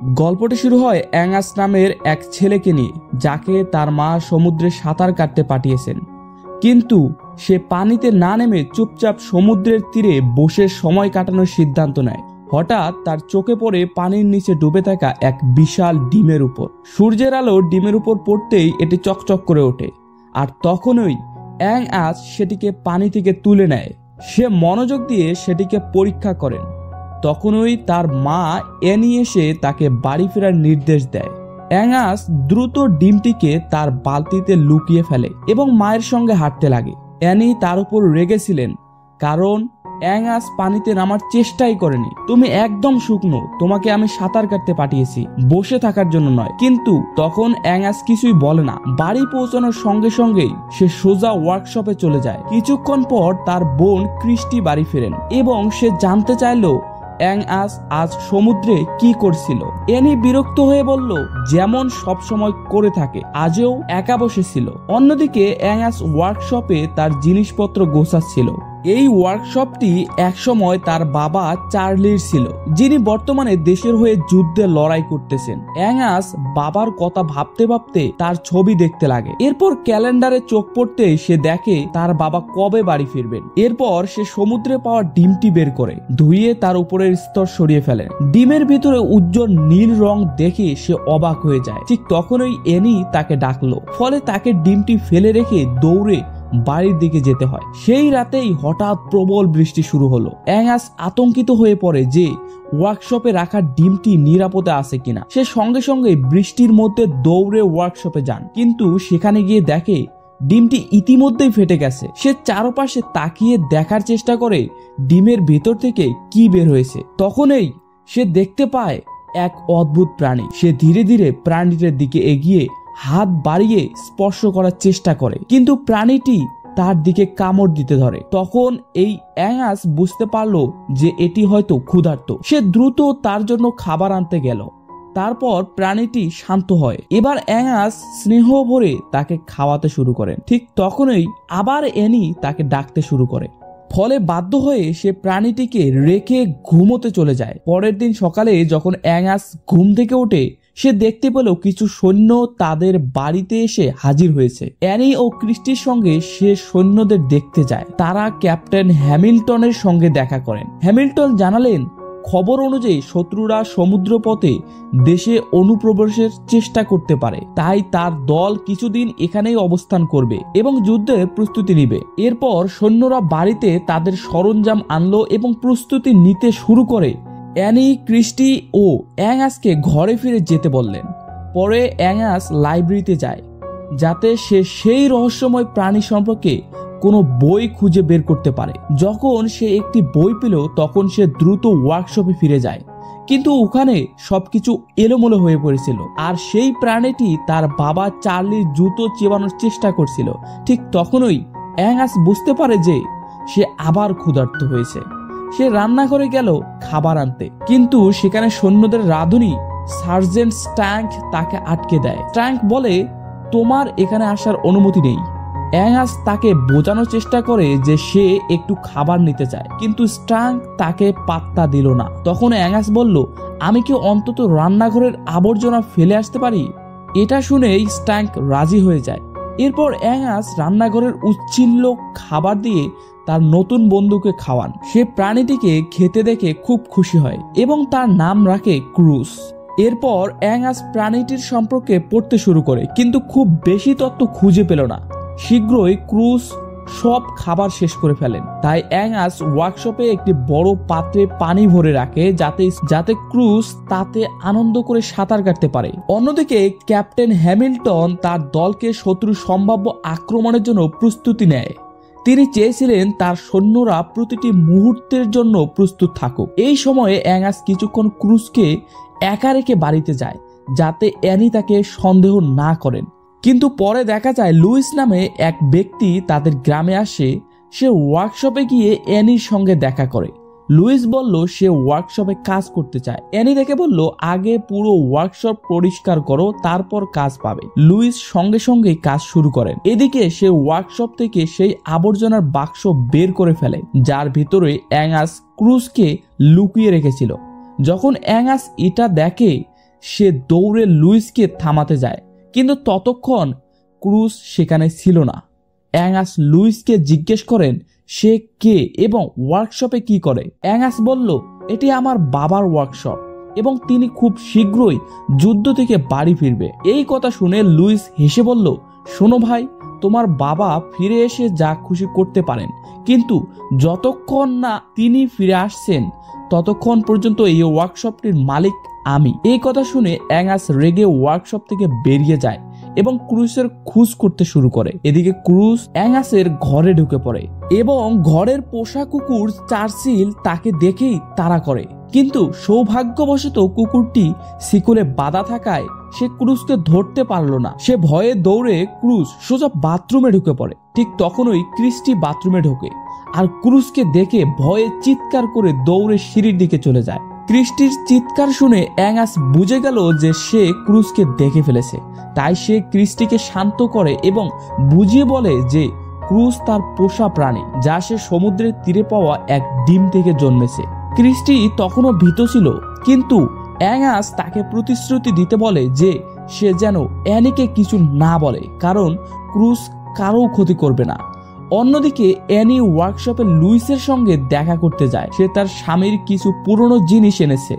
গল্পটি শুরু হয় অ্যাঙ্গাস নামের এক ছেলেকে নিয়ে, যাকে তার মা সমুদ্রে সাঁতার কাটতে পাঠিয়েছেন। কিন্তু সে পানিতে না নেমে চুপচাপ সমুদ্রের তীরে বসে সময় কাটানোর সিদ্ধান্ত নেয়। হঠাৎ তার চোখে পড়ে পানির নিচে ডুবে থাকা এক বিশাল ডিমের উপর। সূর্যের আলো ডিমের উপর পড়তেই এটি চকচক করে ওঠে, আর তখনই অ্যাঙ্গাস সেটিকে পানি থেকে তুলে নেয়। সে মনোযোগ দিয়ে সেটিকে পরীক্ষা করেন। তখনই তার মা অ্যানি এসে তাকে বাড়ি ফেরার নির্দেশ দেয়। অ্যাঙ্গাস দ্রুত ডিমটিকে তার বালতিতে লুকিয়ে ফেলে এবং মায়ের সঙ্গে হাঁটতে লাগে। অ্যানি তার উপর রেগেছিলেন, কারণ অ্যাঙ্গাস পানিতে নামার চেষ্টাই করেনি। তুমি একদম শুকনো, তোমাকে আমি সাঁতার কাটতে পাঠিয়েছি, বসে থাকার জন্য নয়। কিন্তু তখন অ্যাঙ্গাস কিছুই বলে না। বাড়ি পৌঁছানোর সঙ্গে সঙ্গেই সে সোজা ওয়ার্কশপে চলে যায়। কিছুক্ষণ পর তার বোন ক্রিস্টি বাড়ি ফেরেন এবং সে জানতে চাইল অ্যাঙ্গাস আজ সমুদ্রে কি করছিল। অ্যানি বিরক্ত হয়ে বলল, যেমন সবসময় করে থাকে, আজও একা বসেছিল। অন্যদিকে অ্যাঙ্গাস ওয়ার্কশপে তার জিনিসপত্র গোছাচ্ছিল। এই ওয়ার্কশপটি একসময় তার বাবা চার্লির ছিল, যিনি বর্তমানে দেশের হয়ে যুদ্ধে লড়াই করতেছেন। অ্যাঙ্গাস বাবার কথা ভাবতে ভাবতে তার ছবি দেখতে লাগে। এরপর ক্যালেন্ডারে চোখ পড়তেই সে দেখে তার বাবা কবে বাড়ি ফিরবেন। এরপর সে সমুদ্রে পাওয়া ডিমটি বের করে ধুয়ে তার উপরের স্তর সরিয়ে ফেলে। ডিমের ভিতরে উজ্জ্বল নীল রং দেখে সে অবাক হয়ে যায়। ঠিক তখনই অ্যানি তাকে ডাকলো, ফলে তাকে ডিমটি ফেলে রেখে দৌড়ে বাড়ির দিকে যেতে হয়। সেই রাতেই হঠাৎ প্রবল বৃষ্টি শুরু হলো। অ্যাঙ্গাস আতঙ্কিত হয়ে পড়ে যে ওয়ার্কশপে রাখা ডিমটি নিরাপদে আছে কিনা। সে সঙ্গে সঙ্গে বৃষ্টির মধ্যে দৌড়ে ওয়ার্কশপে যান, কিন্তু সেখানে গিয়ে দেখে ডিমটি ইতিমধ্যেই ফেটে গেছে। সে চারপাশে তাকিয়ে দেখার চেষ্টা করে ডিমের ভেতর থেকে কি বের হয়েছে। তখনই সে দেখতে পায় এক অদ্ভুত প্রাণী। সে ধীরে ধীরে প্রাণীটির দিকে এগিয়ে হাত বাড়িয়ে স্পর্শ করার চেষ্টা করে, কিন্তু প্রাণীটি তার দিকে কামড় দিতে ধরে। তখন এই অ্যাঙ্গাস বুঝতে পারলো যে এটি হয়তো ক্ষুধার্ত। সে দ্রুত তার জন্য খাবার আনতে গেল। তারপর প্রাণীটি শান্ত হয়। এবার অ্যাঙ্গাস স্নেহ ভরে তাকে খাওয়াতে শুরু করেন। ঠিক তখনই আবার অ্যানি তাকে ডাকতে শুরু করে। ফলে বাধ্য হয়ে সে প্রাণীটিকে রেখে ঘুমোতে চলে যায়। পরের দিন সকালে যখন অ্যাঙ্গাস ঘুম থেকে ওঠে, সে দেখতে পেল কিছু সৈন্য তাদের বাড়িতে এসে হাজির হয়েছে। অ্যানি ও ক্রিস্টির সঙ্গে সে সৈন্যদের দেখতে যায়। তারা ক্যাপ্টেন হ্যামিল্টনের সঙ্গে দেখা করেন। হ্যামিল্টন জানালেন, খবর অনুযায়ী শত্রুরা সমুদ্রপথে দেশে অনুপ্রবেশের চেষ্টা করতে পারে, তাই তার দল কিছুদিন এখানেই অবস্থান করবে এবং যুদ্ধের প্রস্তুতি নিবে। এরপর সৈন্যরা বাড়িতে তাদের সরঞ্জাম আনলো এবং প্রস্তুতি নিতে শুরু করে। অ্যানি ক্রিস্টি ও অ্যাঙ্গাসকে ঘরে ফিরে যেতে বললেন। পরে অ্যাঙ্গাস লাইব্রেরিতে যায়, যাতে সে সেই রহস্যময় প্রাণী সম্পর্কে কোনো বই খুঁজে বের করতে পারে। যখন সে একটি বই পেল, তখন সে দ্রুত ওয়ার্কশপে ফিরে যায়, কিন্তু ওখানে সবকিছু এলোমেলো হয়ে পড়েছিল। আর সেই প্রাণীটি তার বাবা চার্লির জুতো চেবানোর চেষ্টা করছিল। ঠিক তখনই অ্যাঙ্গাস বুঝতে পারে যে সে আবার ক্ষুধার্ত হয়েছে। সে রান্নাঘরে গেল খাবার আনতে, কিন্তু সেখানে সৈন্যদের রাঁধুনি সার্জেন্ট স্ট্যাঙ্ক তাকে আটকে দেয়। স্ট্যাঙ্ক বলে, তোমার এখানে আসার অনুমতি নেই। অ্যাঙ্গাস তাকে বোঝানোর চেষ্টা করে যে সে একটু খাবার নিতে চায়, কিন্তু স্ট্যাঙ্ক তাকে পাত্তা দিল না। তখন অ্যাঙ্গাস বলল, আমি কি অন্তত রান্নাঘরের আবর্জনা ফেলে আসতে পারি? এটা শুনেই স্ট্যাঙ্ক রাজি হয়ে যায়। এরপর অ্যাঙ্গাস রান্নাঘরের উচ্ছিল্য খাবার দিয়ে তার নতুন বন্ধুকে খাওয়ান। সে প্রাণীটিকে খেতে দেখে খুব খুশি হয় এবং তার নাম রাখে ক্রুস। এরপর অ্যাঙ্গাস প্রাণীটির সম্পর্কে পড়তে শুরু করে, কিন্তু খুব বেশি তথ্য খুঁজে পেল না। শীঘ্রই ক্রুস সব খাবার শেষ করে ফেলেন। তাই অ্যাঙ্গাস ওয়ার্কশপে একটি বড় পাত্রে পানি ভরে রাখে, যাতে ক্রুস তাতে আনন্দ করে সাঁতার কাটতে পারে। অন্যদিকে ক্যাপ্টেন হ্যামিল্টন তার দলকে শত্রুর সম্ভাব্য আক্রমণের জন্য প্রস্তুতি নেয়। তিনি চেয়েছিলেন তার সৈন্যরা প্রতিটি মুহূর্তের জন্য প্রস্তুত থাকুক। এই সময়ে অ্যাঙ্গাস কিছুক্ষণ ক্রুসকে একা রেখে বাড়িতে যায়, যাতে অ্যানি তাকে সন্দেহ না করেন। কিন্তু পরে দেখা যায় লুইস নামে এক ব্যক্তি তাদের গ্রামে আসে। সে ওয়ার্কশপে গিয়ে অ্যানির সঙ্গে দেখা করে। লুইস বলল সে ওয়ার্কশপে কাজ করতে চায়। অ্যানি দেখে বলল, আগে পুরো ওয়ার্কশপ পরিষ্কার করো, তারপর কাজ পাবে। লুইস সঙ্গে সঙ্গে কাজ শুরু করেন। এদিকে সে ওয়ার্কশপ থেকে সেই আবর্জনার বাক্স বের করে ফেলে, যার ভিতরে অ্যাঙ্গাস ক্রুসকে লুকিয়ে রেখেছিল। যখন অ্যাঙ্গাস এটা দেখে সে দৌড়ে লুইসকে থামাতে যায়, কিন্তু ততক্ষণ ক্রুজ সেখানে ছিল না। অ্যাঙ্গাস লুইসকে জিজ্ঞেস করেন সে কে এবং ওয়ার্কশপে কি করে। অ্যাঙ্গাস বলল, এটি আমার বাবার ওয়ার্কশপ এবং তিনি খুব শীঘ্রই যুদ্ধ থেকে বাড়ি ফিরবে। এই কথা শুনে লুইস হেসে বলল, শোনো ভাই, তোমার বাবা ফিরে এসে যা খুশি করতে পারেন, কিন্তু যতক্ষণ না তিনি ফিরে আসছেন ততক্ষণ পর্যন্ত এই ওয়ার্কশপটির মালিক আমি। এই কথা শুনে অ্যাঙ্গাস রেগে ওয়ার্কশপ থেকে বেরিয়ে যায় এবং ক্রুজের খোঁজ করতে শুরু করে। এদিকে ক্রুজ অ্যাঙ্গাসের ঘরে ঢুকে পড়ে এবং ঘরের পোষা কুকুর চার্চিল তাকে দেখেই তাড়া করে, কিন্তু সৌভাগ্যবশত কুকুরটি শিকলে বাঁধা থাকায় সে ক্রুজকে ধরতে পারল না। সে ভয়ে দৌড়ে ক্রুজ সোজা বাথরুমে ঢুকে পড়ে। ঠিক তখনই ক্রিস্টি বাথরুমে ঢোকে আর ক্রুজকে দেখে ভয়ে চিৎকার করে দৌড়ে সিঁড়ির দিকে চলে যায়। ক্রিস্টির চিৎকার শুনে অ্যাঙ্গাস বুঝে গেল যে সে ক্রুজকে দেখে ফেলেছে, তাই সে ক্রিস্টিকে শান্ত করে এবং বুঝিয়ে বলে যে ক্রুজ তার পোষা প্রাণী, যা সে সমুদ্রের তীরে পাওয়া এক ডিম থেকে জন্মেছে। ক্রিস্টি তখনও ভীত ছিল, কিন্তু অ্যাঙ্গাস তাকে প্রতিশ্রুতি দিতে বলে যে সে যেন অ্যানিকে কিছু না বলে, কারণ ক্রুজ কারো ক্ষতি করবে না। অন্যদিকে অ্যানি ওয়ার্কশপে লুইসের সঙ্গে দেখা করতে যায়। সে তার স্বামীর কিছু পুরনো জিনিস এনেছে,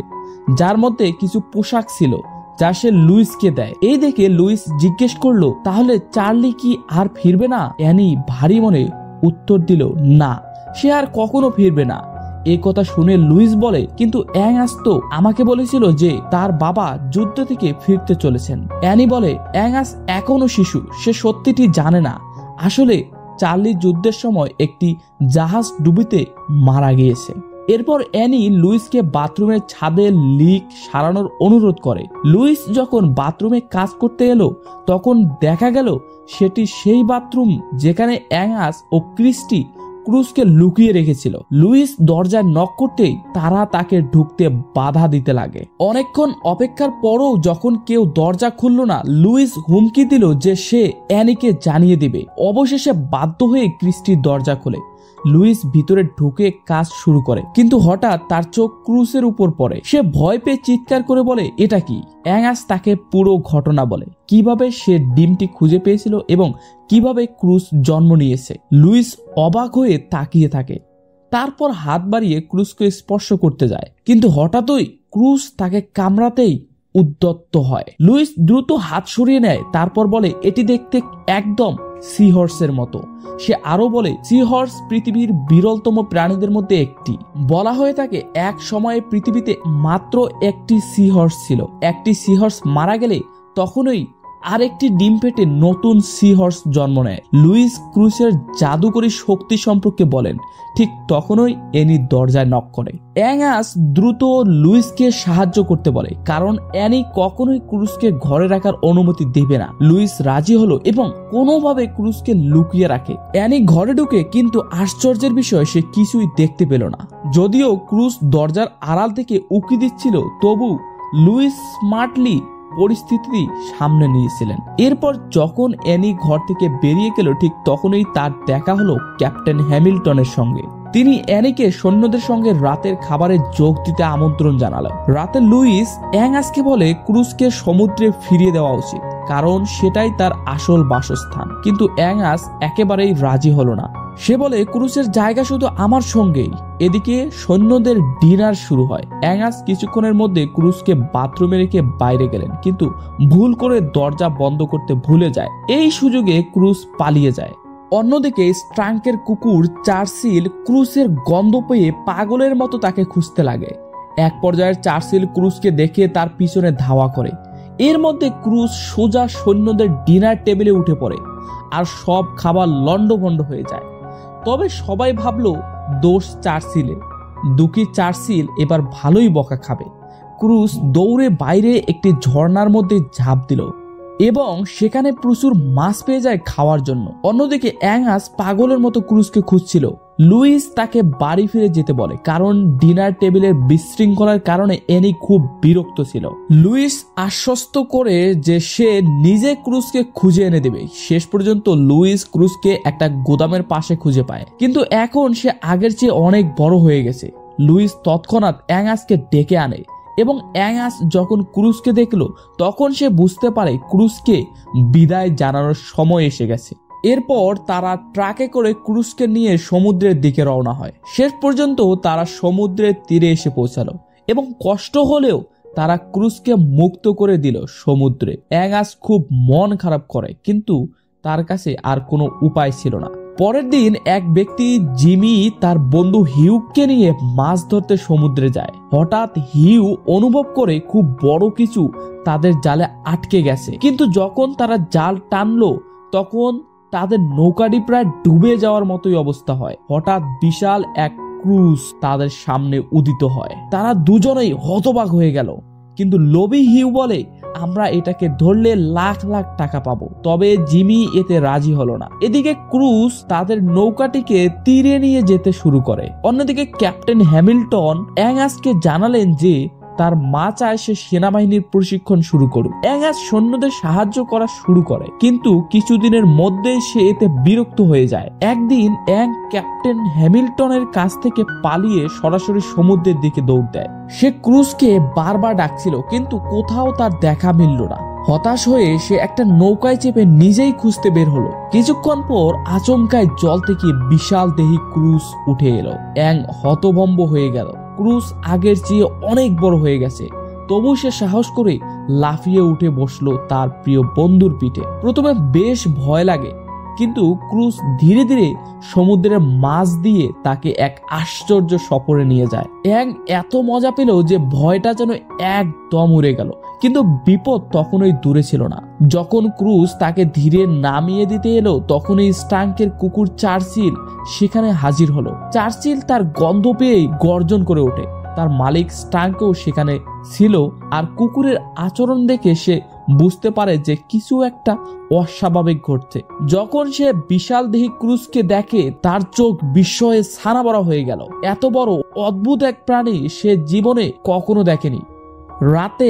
যার মধ্যে কিছু পোশাক ছিল যা সে লুইসকে দেয়। এই দেখে লুইস জিজ্ঞেস করলো, তাহলে চার্লি কি আর ফিরবে না? অ্যানি ভারী মনে উত্তর দিল, না, সে আর কখনো ফিরবে না। এই কথা শুনে লুইস বলে, কিন্তু অ্যাঙ্গাস তো আমাকে বলেছিল যে তার বাবা যুদ্ধ থেকে ফিরতে চলেছেন। অ্যানি বলে, অ্যাঙ্গাস এখনো শিশু, সে সত্যিটি জানে না। আসলে চার্লি যুদ্ধের সময় একটি জাহাজ ডুবিতে মারা গিয়েছে। এরপর অ্যানি লুইসকে বাথরুমের ছাদে লিক সারানোর অনুরোধ করে। লুইস যখন বাথরুমে কাজ করতে এলো তখন দেখা গেল সেটি সেই বাথরুম যেখানে অ্যাঙ্গাস ও ক্রিস্টি ক্রুজকে লুকিয়ে রেখেছিল। লুইস দরজায় নক করতেই তারা তাকে ঢুকতে বাধা দিতে লাগে। অনেকক্ষণ অপেক্ষার পরও যখন কেউ দরজা খুলল না, লুইস হুমকি দিল যে সে অ্যানিকে জানিয়ে দিবে। অবশেষে বাধ্য হয়ে ক্রিস্টির দরজা খোলে। লুইস ভিতরে ঢুকে কাজ শুরু করে, কিন্তু হঠাৎ তার চোখ ক্রুজের উপর পড়ে। সে ভয় পেয়ে চিৎকার করে বলে, এটা কি? অ্যাঙ্গাস তাকে পুরো ঘটনা বলে, কিভাবে সে ডিমটি খুঁজে পেয়েছিল এবং কিভাবে ক্রুজ জন্ম নিয়েছে। লুইস অবাক হয়ে তাকিয়ে থাকে, তারপর হাত বাড়িয়ে ক্রুজকে স্পর্শ করতে যায়, কিন্তু হঠাৎই ক্রুজ তাকে কামড়াতেই উদ্যত হয়। লুইস দ্রুত হাত সরিয়ে নেয়, তারপর বলে, এটি দেখতে একদম সি হর্সের মতো। সে আরো বলে, সি হর্স পৃথিবীর বিরলতম প্রাণীদের মধ্যে একটি। বলা হয়ে থাকে এক সময়ে পৃথিবীতে মাত্র একটি সি হর্স ছিল। একটি সি হর্স মারা গেলে তখনই আরেকটি ডিম পেটে নতুন সি হর্স জন্ম নেয়। লুইস ক্রুজের জাদুকরী শক্তি সম্পর্কে বলেন। ঠিক তখনই অ্যানি দরজায় নক করে। অ্যাঙ্গাস দ্রুত লুইসকে সাহায্য করতে বলে, কারণ অ্যানি কখনোই ক্রুজকে ঘরে রাখার অনুমতি দেবে না। লুইস রাজি হলো এবং কোনোভাবে ক্রুজকে লুকিয়ে রাখে। অ্যানি ঘরে ঢুকে, কিন্তু আশ্চর্যের বিষয় সে কিছুই দেখতে পেল না। যদিও ক্রুজ দরজার আড়াল থেকে উকি দিচ্ছিল, তবু লুইস স্মার্টলি পরিস্থিতি সামনে নিয়েছিলেন। এরপর যখন অ্যানি ঘর থেকে বেরিয়ে গেল, ঠিক তখনই তার দেখা হলো ক্যাপ্টেন হ্যামিল্টনের সঙ্গে। তিনি অ্যানিকে সৈন্যদের সঙ্গে রাতের খাবারে যোগ দিতে আমন্ত্রণ জানালেন। রাতে লুইস অ্যাঙ্গাসকে বলে ক্রুজকে সমুদ্রে ফিরিয়ে দেওয়া উচিত, কারণ সেটাই তার আসল বাসস্থান। কিন্তু অ্যাঙ্গাস একেবারেই রাজি হলো না। সে বলে, ক্রুজের জায়গা শুধু আমার সঙ্গেই। এদিকে সৈন্যদের ডিনার শুরু হয়। অ্যাঙ্গাস কিছুক্ষণের মধ্যে ক্রুজকে বাথরুমে রেখে বাইরে গেলেন, কিন্তু ভুল করে দরজা বন্ধ করতে ভুলে যায়। এই সুযোগে ক্রুজ পালিয়ে যায়। অন্যদিকে স্ট্রাঙ্কের কুকুর চার্চিল ক্রুজের গন্ধ পেয়ে পাগলের মতো তাকে খুঁজতে লাগে। এক পর্যায়ে চার্চিল ক্রুজকে দেখে তার পিছনে ধাওয়া করে। এর মধ্যে ক্রুজ সোজা সৈন্যদের ডিনার টেবিলে উঠে পড়ে আর সব খাবার লন্ডভন্ড হয়ে যায়। তবে সবাই ভাবলো দোষ চার্চিলের। দুঃখী চার্চিল এবার ভালোই বকা খাবে। ক্রুজ দৌড়ে বাইরে একটি ঝর্ণার মধ্যে ঝাঁপ দিল এবং সেখানে প্রচুর মাছ পেয়ে যায় খাওয়ার জন্য। অন্যদিকে অ্যাঙ্গাস পাগলের মতো ক্রুজকে খুঁজছিল। লুইস তাকে বাড়ি ফিরে যেতে বলে, কারণ ডিনার টেবিলের বিশৃঙ্খলার কারণে অ্যানি খুব বিরক্ত ছিল। লুইস আশ্বস্ত করে যে সে নিজে ক্রুজকে খুঁজে এনে দেবে। শেষ পর্যন্ত লুইস ক্রুজকে একটা গোদামের পাশে খুঁজে পায়, কিন্তু এখন সে আগের চেয়ে অনেক বড় হয়ে গেছে। লুইস তৎক্ষণাৎ অ্যাঙ্গাসকে ডেকে আনে এবং অ্যাঙ্গাস যখন ক্রুসকে দেখলো তখন সে বুঝতে পারে ক্রুসকে বিদায় জানানোর সময় এসে গেছে। এরপর তারা ট্রাকে করে ক্রুসকে নিয়ে সমুদ্রের দিকে রওনা হয়। শেষ পর্যন্ত তারা সমুদ্রের তীরে এসে পৌঁছালো এবং কষ্ট হলেও তারা ক্রুসকে মুক্ত করে দিল সমুদ্রে। অ্যাঙ্গাস খুব মন খারাপ করে, কিন্তু তার কাছে আর কোনো উপায় ছিল না। পরের দিন এক ব্যক্তি জিমি তার বন্ধু হিউকে নিয়ে মাছ ধরতে সমুদ্রে যায়। হঠাৎ হিউ অনুভব করে খুব বড় কিছু তাদের জালে আটকে গেছে, কিন্তু যখন তারা জাল টানলো তখন তাদের নৌকাটি প্রায় ডুবে যাওয়ার মতোই অবস্থা হয়। হঠাৎ বিশাল এক ক্রুজ তাদের সামনে উদিত হয়। তারা দুজনেই হতবাক হয়ে গেল, কিন্তু লোভী হিউ বলে, আমরা এটাকে ধরলে লাখ লাখ টাকা পাবো। তবে জিমি এতে রাজি হলো না। এদিকে ক্রুজ তাদের নৌকাটিকে তীরে নিয়ে যেতে শুরু করে। অন্যদিকে ক্যাপ্টেন হ্যামিল্টন অ্যাঙ্গাসকে জানালেন যে তার মা চায় সে সেনাবাহিনীর প্রশিক্ষণ শুরু করুক। অ্যাঙ্গাস সৈন্যদের সাহায্য করা শুরু করে, কিন্তু কিছুদিনের মধ্যেই সে এতে বিরক্ত হয়ে যায়। একদিন ক্যাপ্টেন হ্যামিল্টনের কাছ থেকে পালিয়ে সরাসরি সমুদ্রের দিকে দৌড় দেয়। সে ক্রুজকে বারবার ডাকছিল, কিন্তু কোথাও তার দেখা মিলল না। হতাশ হয়ে সে একটা নৌকায় চেপে নিজেই খুঁজতে বের হলো। কিছুক্ষণ পর আচমকায় জল থেকে বিশাল দেহী ক্রুজ উঠে এলো। হতভম্ব হয়ে গেল। ক্রুজ আগের চেয়ে অনেক বড় হয়ে গেছে, তবু সে সাহস করে লাফিয়ে উঠে বসলো তার প্রিয় বন্ধুর পিঠে। প্রথমে বেশ ভয় লাগে, কিন্তু ক্রুজ ধীরে ধীরে সমুদ্রের মাছ দিয়ে তাকে এক আশ্চর্য সফরে নিয়ে যায়। এত মজা পেল যে ভয়টা যেন একদম উড়ে গেল। কিন্তু বিপদ তখনই দূরে ছিল না। যখন ক্রুজ তাকে ধীরে নামিয়ে দিতে এলো তখনই স্টাঙ্কের কুকুর চার্চিল সেখানে হাজির হলো। চার্চিল তার গন্ধ পেয়েই গর্জন করে ওঠে। তার মালিক স্টাঙ্কও সেখানে ছিল, আর কুকুরের আচরণ দেখে সে বুঝতে পারে যে কিছু একটা অস্বাভাবিক ঘটছে। যখন সে বিশাল দেহী ক্রুজকে দেখে তার চোখ বিস্ময়ে ছানাবড়া হয়ে গেল। এত বড় অদ্ভুত এক প্রাণী সে জীবনে কখনো দেখেনি। রাতে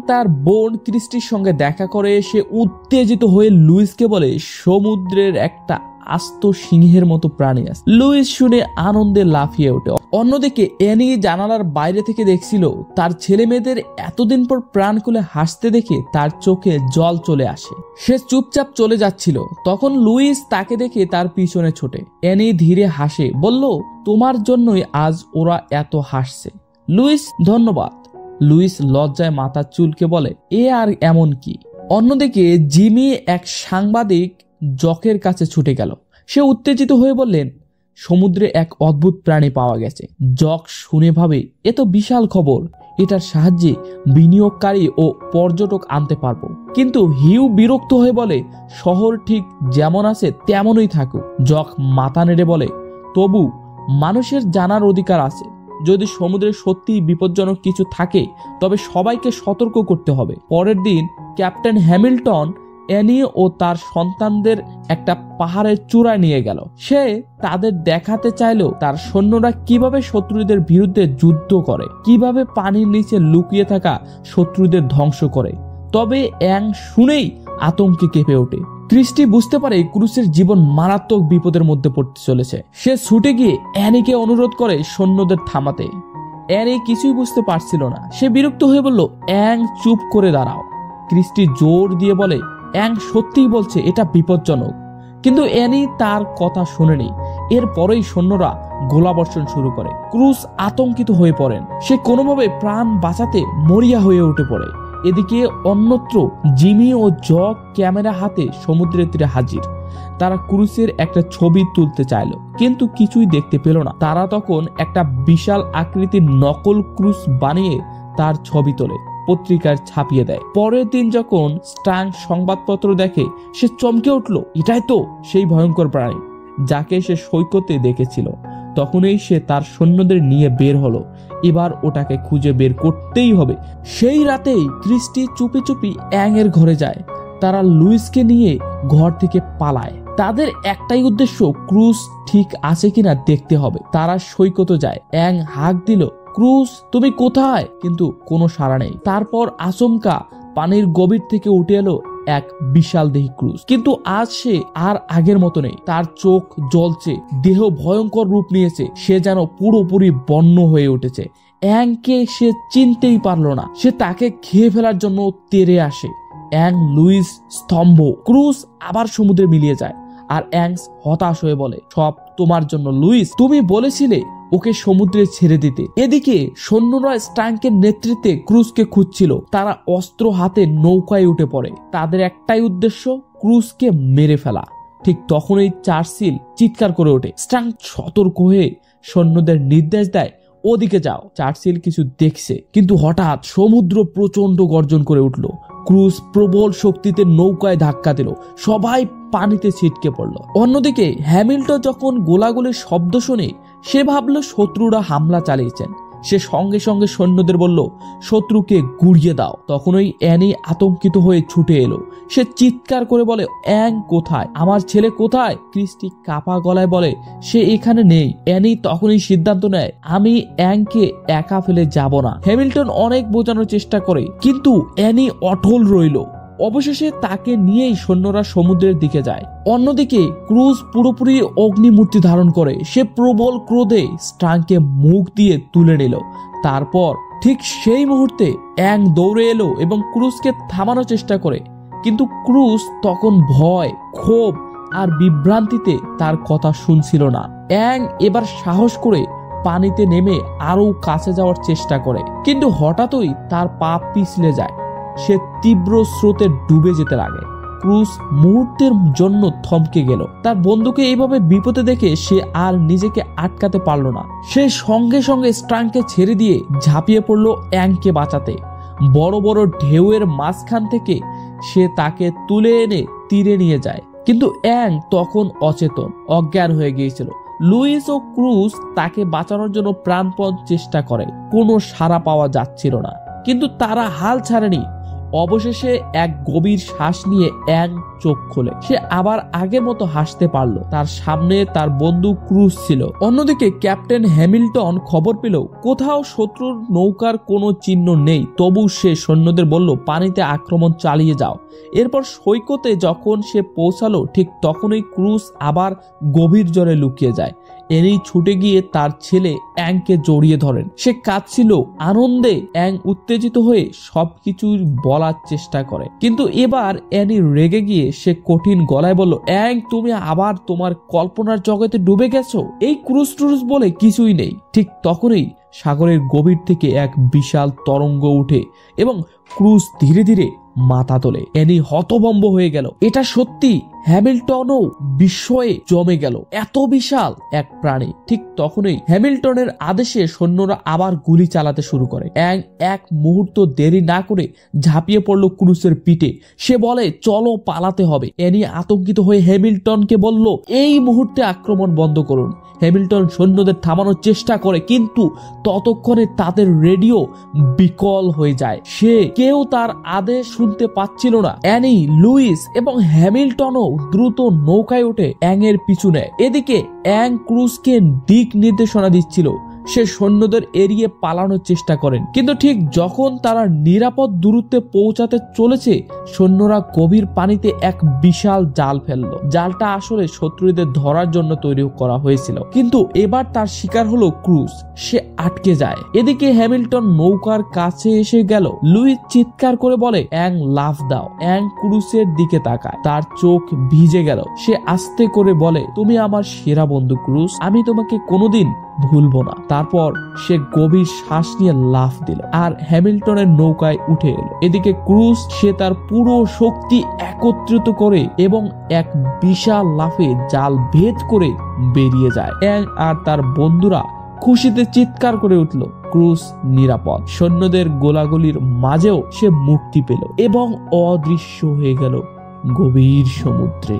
তার বোন ক্রিস্টির সঙ্গে দেখা করে। সে উত্তেজিত হয়ে লুইসকে বলে সমুদ্রের একটা আস্ত সিংহের মতো প্রাণী আছে। লুইস শুনে আনন্দে লাফিয়ে ওঠে। অন্যদিকে অ্যানি জানালার বাইরে থেকে দেখছিল তার ছেলে মেয়েদের এতদিন পর প্রাণ খুলে হাসতে দেখে তার চোখে জল চলে আসে। সে চুপচাপ চলে যাচ্ছিল, তখন লুইস তাকে দেখে তার পিছনে ছোটে। অ্যানি ধীরে হাসে, বলল, তোমার জন্যই আজ ওরা এত হাসছে। লুইস, ধন্যবাদ। লুইস লজ্জায় মাথার চুলকে বলে, এ আর এমন কি। অন্যদিকে জিমি এক সাংবাদিক জকের কাছে ছুটে গেল। সে উত্তেজিত হয়ে বললেন, সমুদ্রে এক অদ্ভুত প্রাণী পাওয়া গেছে। জক শুনে ভাবে, এ তো বিশাল খবর, এটার সাহায্যে বিনিয়োগকারী ও পর্যটক আনতে পারবো। কিন্তু হিউ বিরক্ত হয়ে বলে, শহর ঠিক যেমন আছে তেমনই থাকুক। জক মাথা নেড়ে বলে, তবু মানুষের জানার অধিকার আছে। যদি সমুদ্রে সত্যি বিপজ্জনক কিছু থাকে তবে সবাইকে সতর্ক করতে হবে। পরের দিন ক্যাপ্টেন হ্যামিল্টন অ্যানি ও তার সন্তানদের একটা পাহাড়ের চূড়ায় নিয়ে গেল। সে তাদের দেখাতে চাইল তার সৈন্যরা কিভাবে শত্রুদের বিরুদ্ধে যুদ্ধ করে, কিভাবে পানির নিচে লুকিয়ে থাকা শত্রুদের ধ্বংস করে। তবে শুনেই আতঙ্কে কেঁপে ওঠে। ক্রিস্টি বুঝতে পারে ক্রুসের জীবন মারাত্মক বিপদের মধ্যে পড়তে চলেছে। সে ছুটে গিয়ে অ্যানিকে অনুরোধ করে সৈন্যদের থামাতে। অ্যানি কিছুই বুঝতে পারছিল না। সে বিরক্ত হয়ে বলল, চুপ করে দাঁড়াও। ক্রিস্টি জোর দিয়ে বলে, সত্যিই বলছে এটা বিপজ্জনক। কিন্তু অ্যানি তার কথা শোনেনি। এরপরেই সৈন্যরা গোলাবর্ষণ শুরু করে। ক্রুস আতঙ্কিত হয়ে পড়েন। সে কোনোভাবে প্রাণ বাঁচাতে মরিয়া হয়ে উঠে পড়ে। এদিকে অন্যত্র জিমি ও জক ক্যামেরা হাতে সমুদ্রের তীরে হাজির। তারা ক্রুসের একটা ছবি তুলতে চাইল, কিন্তু কিছুই দেখতে পেল না। তারা তখন একটা বিশাল আকৃতির নকল ক্রুস বানিয়ে তার ছবি তোলে, পত্রিকার ছাপিয়ে দেয়। পরের দিন যখন স্টাং সংবাদপত্র দেখে সে চমকে উঠল। এটাই তো সেই ভয়ঙ্কর প্রাণী যাকে সে সৈকতে দেখেছিল। তখনই সে তার সৈন্যদের নিয়ে বের হলো। এবার ওটাকে খুঁজে বের করতেই হবে। সেই রাতেই ক্রিস্টি চুপি চুপি এর ঘরে যায়। তারা লুইসকে নিয়ে ঘর থেকে পালায়। তাদের একটাই উদ্দেশ্য, ক্রুজ ঠিক আছে কিনা দেখতে হবে। তারা সৈকতে যায়। হাঁক দিল, ক্রুজ তুমি কোথায়? কিন্তু কোনো সাড়া নেই। তারপর আচমকা পানির গভীর থেকে উঠে এলো এক বিশাল দেহী ক্রুজ। কিন্তু আজ সে আর আগের মতো নেই। তার চোখ জ্বলছে, দেহ ভয়ঙ্কর রূপ নিয়েছে। সে যেন পুরোপুরি বন্য হয়ে উঠেছে। অ্যাংকে সে চিনতেই পারলো না। সে তাকে খেয়ে ফেলার জন্য তেড়ে আসে। অ্যাং, লুইস স্তম্ভ। ক্রুজ আবার সমুদ্রে মিলিয়ে যায় আর অ্যাংস হতাশ হয়ে বলে, সব তোমার জন্য লুইস, তুমি বলেছিলে ওকে সমুদ্রে ছেড়ে দিতে। এদিকে সৈন্যরা স্ট্যাঙ্কের নেতৃত্বে ক্রুজকে খুঁজছিল। তারা অস্ত্র হাতে নৌকায় উঠে পড়ে। তাদের একটাই উদ্দেশ্য, ক্রুজকে মেরে ফেলা। ঠিক তখনই চার্চিল চিৎকার করে ওঠে। স্ট্যাঙ্ক সতর্ক হয়ে সৈন্যদের নির্দেশ দেয়, ওদিকে যাও। চার্চিল কিছু দেখছে, কিন্তু হঠাৎ সমুদ্র প্রচন্ড গর্জন করে উঠল। ক্রুজ প্রবল শক্তিতে নৌকায় ধাক্কা দিল। সবাই পানিতে ছিটকে পড়ল। অন্যদিকে হ্যামিল্টন যখন গোলাগুলির শব্দ শুনে সে ভাবল শত্রুরা হামলা চালিয়েছেন। সে সঙ্গে সঙ্গে সৈন্যদের বলল, শত্রুকে গুড়িয়ে দাও। তখনই অ্যানি আতঙ্কিত হয়ে ছুটে এলো। সে চিৎকার করে বলে, অ্যাং কোথায়? আমার ছেলে কোথায়? ক্রিস্টি কাপা গলায় বলে, সে এখানে নেই। অ্যানি তখনই সিদ্ধান্ত নেয়, আমি অ্যাংকে একা ফেলে যাব না। হ্যামিল্টন অনেক বোঝানোর চেষ্টা করে, কিন্তু অ্যানি অটল রইল। অবশেষে তাকে নিয়েই সৈন্যরা সমুদ্রের দিকে যায়। অন্যদিকে ক্রুজ পুরোপুরি অগ্নিমূর্তি ধারণ করে। সে প্রবল ক্রোধে স্ট্যাঙ্ককে মুখ দিয়ে তুলে নিল। তারপর ঠিক সেই মুহূর্তে অ্যাং দৌড়ে এলো এবং ক্রুজকে থামানোর চেষ্টা করে, কিন্তু ক্রুজ তখন ভয়, ক্ষোভ আর বিভ্রান্তিতে তার কথা শুনছিল না। অ্যাং এবার সাহস করে পানিতে নেমে আরো কাছে যাওয়ার চেষ্টা করে, কিন্তু হঠাৎই তার পা পিছলে যায়। সে তীব্র স্রোতে ডুবে যেতে লাগে। ক্রুজ মুহূর্তের জন্য থমকে গেল। তার বন্ধুকে এইভাবে বিপদে দেখে সে আর নিজেকে আটকাতে পারল না। সে সঙ্গে সঙ্গে স্ট্যাঙ্ককে ছেড়ে দিয়ে ঝাঁপিয়ে পড়ল অ্যাংকে বাঁচাতে। বড় বড় ঢেউয়ের মাঝখান থেকে সে তাকে তুলে এনে তীরে নিয়ে যায়, কিন্তু অ্যাং তখন অচেতন, অজ্ঞান হয়ে গিয়েছিল। লুইস ও ক্রুজ তাকে বাঁচানোর জন্য প্রাণপণ চেষ্টা করে, কোনো সাড়া পাওয়া যাচ্ছিল না, কিন্তু তারা হাল ছাড়েনি। অবশেষে এক গভীর শ্বাস নিয়ে অ্যাং চোখ খোলে। সে আবার আগের মতো হাসতে পারল। তার সামনে তার বন্ধু ক্রুজ ছিল। অন্যদিকে ক্যাপ্টেন হ্যামিল্টন খবর পেল কোথাও শত্রুর নৌকার কোনো চিহ্ন নেই। তবু সে সৈন্যদের বলল, পানিতে আক্রমণ চালিয়ে যাও। এরপর সৈকতে যখন সে পৌঁছালো, ঠিক তখনই ক্রুজ আবার গভীর জলে লুকিয়ে যায়। এরই ছুটে গিয়ে তার ছেলে অ্যাংকে জড়িয়ে ধরেন। সে কাঁদছিল আনন্দে। অ্যাং উত্তেজিত হয়ে সবকিছু বলার চেষ্টা করে, কিন্তু এবার অ্যানি রেগে গিয়ে সে কঠিন গলায় বলল, অ্যাং, তুমি আবার তোমার কল্পনার জগতে ডুবে গেছো। এই ক্রুজ ট্রুজ বলে কিছুই নেই। ঠিক তখনই সাগরের গভীর থেকে এক বিশাল তরঙ্গ উঠে এবং ক্রুজ ধীরে ধীরে মাথা তোলে। অ্যানি হতভম্ব হয়ে গেল। এটা সত্যি। হ্যামিল্টনও বিস্ময়ে জমে গেল। এত বিশাল এক প্রাণী। ঠিক তখনই হ্যামিল্টনের আদেশে সৈন্যরা আবার গুলি চালাতে শুরু করে। অ্যাং এক মুহূর্ত দেরি না করে ঝাঁপিয়ে পড়ল ক্রুজের পিঠে। সে বলে, চলো, পালাতে হবে। অ্যানি আতঙ্কিত হয়ে হ্যামিল্টনকে বলল, এই মুহূর্তে আক্রমণ বন্ধ করুন। হ্যামিল্টন সৈন্যদের থামানোর চেষ্টা করে, কিন্তু ততক্ষণে তাদের রেডিও বিকল হয়ে যায়। সে কেউ তার আদেশ শুনতে পাচ্ছিল না। অ্যানি, লুইস এবং হ্যামিল্টনও দ্রুত নৌকায় উঠে অ্যাং এর পিছু নেয়। এদিকে অ্যাং ক্রুজকে দিক নির্দেশনা দিচ্ছিল। সে সৈন্যদের এড়িয়ে পালানোর চেষ্টা করেন, কিন্তু ঠিক যখন তারা নিরাপদ দূরত্বে পৌঁছাতে চলেছে, সৈন্যরা গভীর পানিতে এক বিশাল জাল ফেললো। জালটা আসলে শত্রুদের ধরার জন্য তৈরি করা হয়েছিল, কিন্তু এবার তার শিকার হলো ক্রুজ। সে আটকে যায়। এদিকে হ্যামিল্টন নৌকার কাছে এসে গেল। লুইস চিৎকার করে বলে, অ্যাং, লাফ দাও। অ্যাং ক্রুজের দিকে তাকায়। তার চোখ ভিজে গেল। সে আস্তে করে বলে, তুমি আমার সেরা বন্ধু ক্রুজ, আমি তোমাকে কোনোদিন ভুলবো না। তারপর সে গভীর শ্বাস নিয়ে লাফ দিল আর হ্যামিল্টনের নৌকায় উঠে এলো। এদিকে ক্রুজ সে তার পুরো শক্তি একত্রিত করে এবং এক বিশাল লাফে জাল ভেদ করে বেরিয়ে যায়। অ্যাং আর তার বন্ধুরা খুশিতে চিৎকার করে উঠল। ক্রুজ নিরাপদ। সৈন্যদের গোলাগুলির মাঝেও সে মুক্তি পেল এবং অদৃশ্য হয়ে গেল গভীর সমুদ্রে।